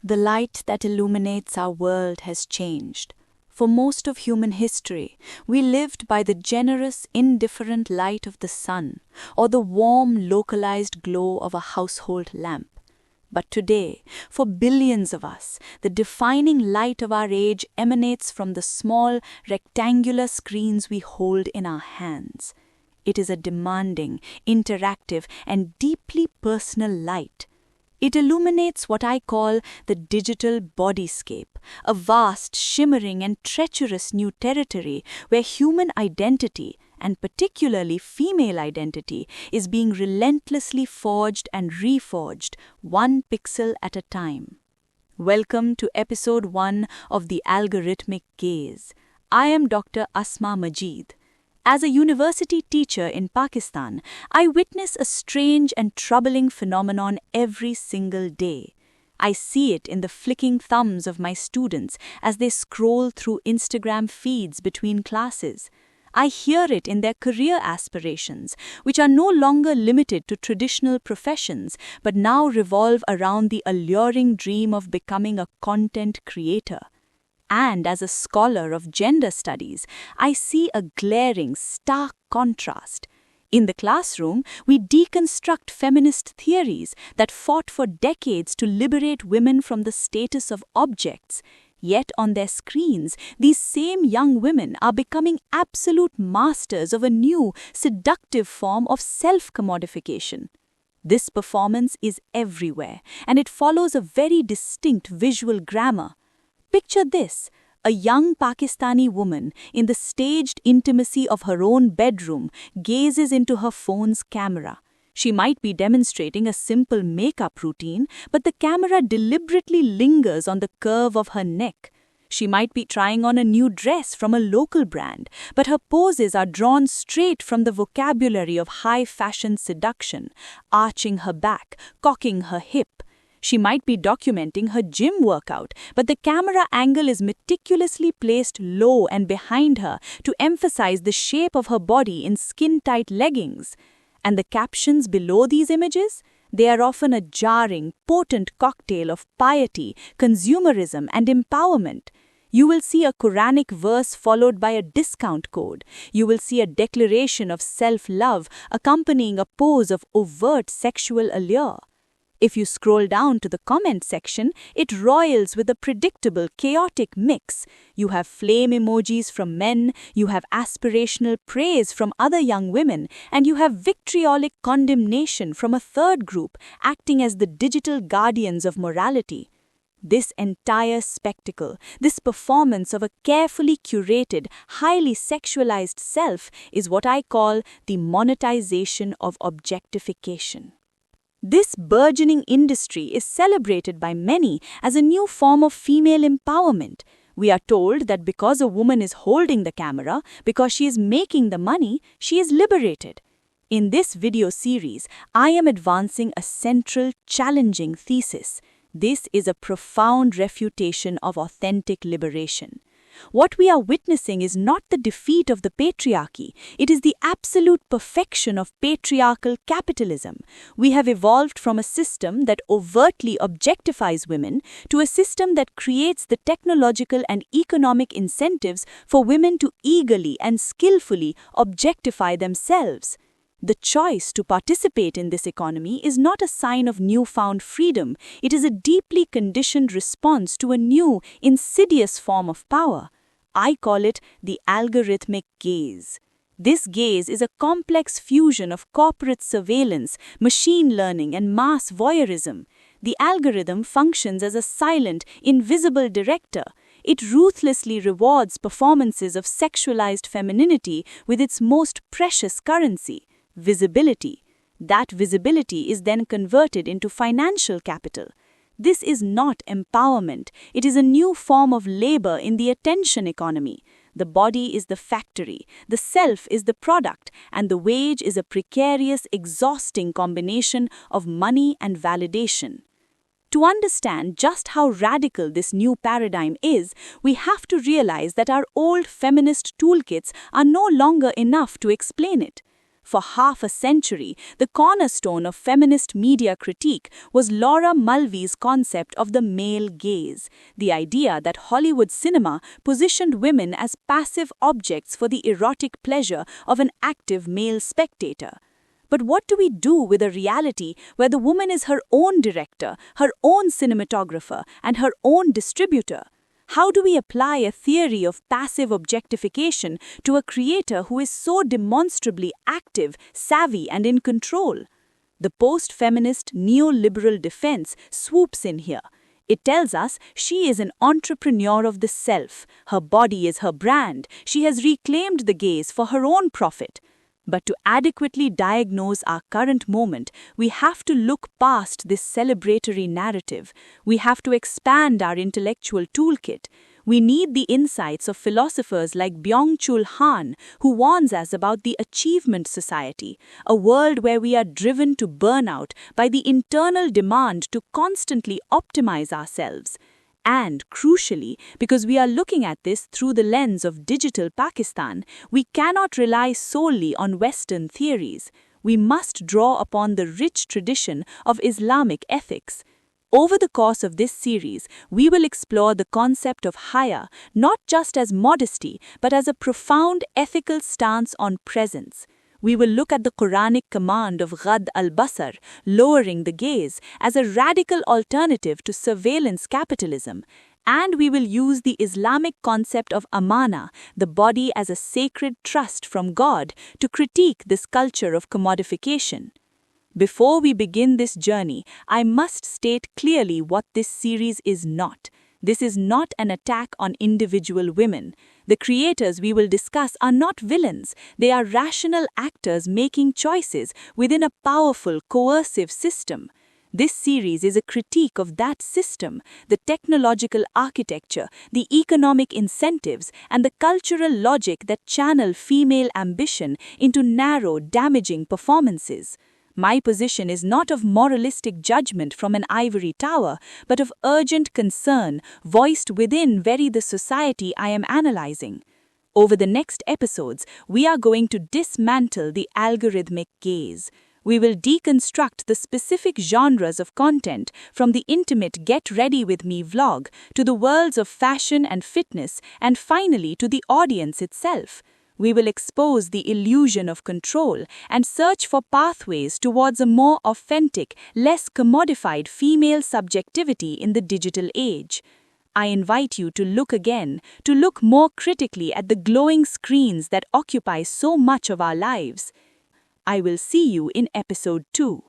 The light that illuminates our world has changed. For most of human history, we lived by the generous, indifferent light of the sun or the warm, localized glow of a household lamp. But today, for billions of us, the defining light of our age emanates from the small, rectangular screens we hold in our hands. It is a demanding, interactive, and deeply personal light. It illuminates what I call the digital bodyscape, a vast, shimmering, and treacherous new territory where human identity, and particularly female identity, is being relentlessly forged and reforged, one pixel at a time. Welcome to episode 1 of the Algorithmic Gaze. I am Dr. Asma Majid. As a university teacher in Pakistan, I witness a strange and troubling phenomenon every single day. I see it in the flicking thumbs of my students as they scroll through Instagram feeds between classes. I hear it in their career aspirations, which are no longer limited to traditional professions, but now revolve around the alluring dream of becoming a content creator. And as a scholar of gender studies, I see a glaring, stark contrast. In the classroom, we deconstruct feminist theories that fought for decades to liberate women from the status of objects. Yet on their screens, these same young women are becoming absolute masters of a new, seductive form of self-commodification. This performance is everywhere, and it follows a very distinct visual grammar. Picture this, a young Pakistani woman in the staged intimacy of her own bedroom gazes into her phone's camera. She might be demonstrating a simple makeup routine, but the camera deliberately lingers on the curve of her neck. She might be trying on a new dress from a local brand, but her poses are drawn straight from the vocabulary of high-fashion seduction, arching her back, cocking her hip. She might be documenting her gym workout, but the camera angle is meticulously placed low and behind her to emphasize the shape of her body in skin-tight leggings. And the captions below these images? They are often a jarring, potent cocktail of piety, consumerism, and empowerment. You will see a Quranic verse followed by a discount code. You will see a declaration of self-love accompanying a pose of overt sexual allure. If you scroll down to the comment section, it roils with a predictable, chaotic mix. You have flame emojis from men, you have aspirational praise from other young women, and you have vitriolic condemnation from a third group, acting as the digital guardians of morality. This entire spectacle, this performance of a carefully curated, highly sexualized self is what I call the monetization of objectification. This burgeoning industry is celebrated by many as a new form of female empowerment. We are told that because a woman is holding the camera, because she is making the money, she is liberated. In this video series, I am advancing a central, challenging thesis. This is a profound refutation of authentic liberation. What we are witnessing is not the defeat of the patriarchy, it is the absolute perfection of patriarchal capitalism. We have evolved from a system that overtly objectifies women to a system that creates the technological and economic incentives for women to eagerly and skillfully objectify themselves. The choice to participate in this economy is not a sign of newfound freedom, it is a deeply conditioned response to a new, insidious form of power. I call it the algorithmic gaze. This gaze is a complex fusion of corporate surveillance, machine learning, and mass voyeurism. The algorithm functions as a silent, invisible director. It ruthlessly rewards performances of sexualized femininity with its most precious currency, visibility. That visibility is then converted into financial capital. This is not empowerment. It is a new form of labor in the attention economy. The body is the factory, the self is the product, and the wage is a precarious, exhausting combination of money and validation. To understand just how radical this new paradigm is, we have to realize that our old feminist toolkits are no longer enough to explain it. For half a century, the cornerstone of feminist media critique was Laura Mulvey's concept of the male gaze, the idea that Hollywood cinema positioned women as passive objects for the erotic pleasure of an active male spectator. But what do we do with a reality where the woman is her own director, her own cinematographer, and her own distributor? How do we apply a theory of passive objectification to a creator who is so demonstrably active, savvy, and in control? The post-feminist neoliberal defense swoops in here. It tells us she is an entrepreneur of the self. Her body is her brand. She has reclaimed the gaze for her own profit. But to adequately diagnose our current moment, we have to look past this celebratory narrative. We have to expand our intellectual toolkit. We need the insights of philosophers like Byung-Chul Han, who warns us about the achievement society, a world where we are driven to burnout by the internal demand to constantly optimize ourselves. And, crucially, because we are looking at this through the lens of digital Pakistan, we cannot rely solely on Western theories. We must draw upon the rich tradition of Islamic ethics. Over the course of this series, we will explore the concept of haya not just as modesty, but as a profound ethical stance on presence. We will look at the Quranic command of ghad al-basar, lowering the gaze, as a radical alternative to surveillance capitalism. And we will use the Islamic concept of amana, the body as a sacred trust from God, to critique this culture of commodification. Before we begin this journey, I must state clearly what this series is not. This is not an attack on individual women. The creators we will discuss are not villains. They are rational actors making choices within a powerful, coercive system. This series is a critique of that system, the technological architecture, the economic incentives, and the cultural logic that channel female ambition into narrow, damaging performances. My position is not of moralistic judgment from an ivory tower, but of urgent concern voiced within the society I am analyzing. Over the next episodes, we are going to dismantle the algorithmic gaze. We will deconstruct the specific genres of content, from the intimate Get Ready With Me vlog to the worlds of fashion and fitness, and finally to the audience itself. We will expose the illusion of control and search for pathways towards a more authentic, less commodified female subjectivity in the digital age. I invite you to look again, to look more critically at the glowing screens that occupy so much of our lives. I will see you in episode 2.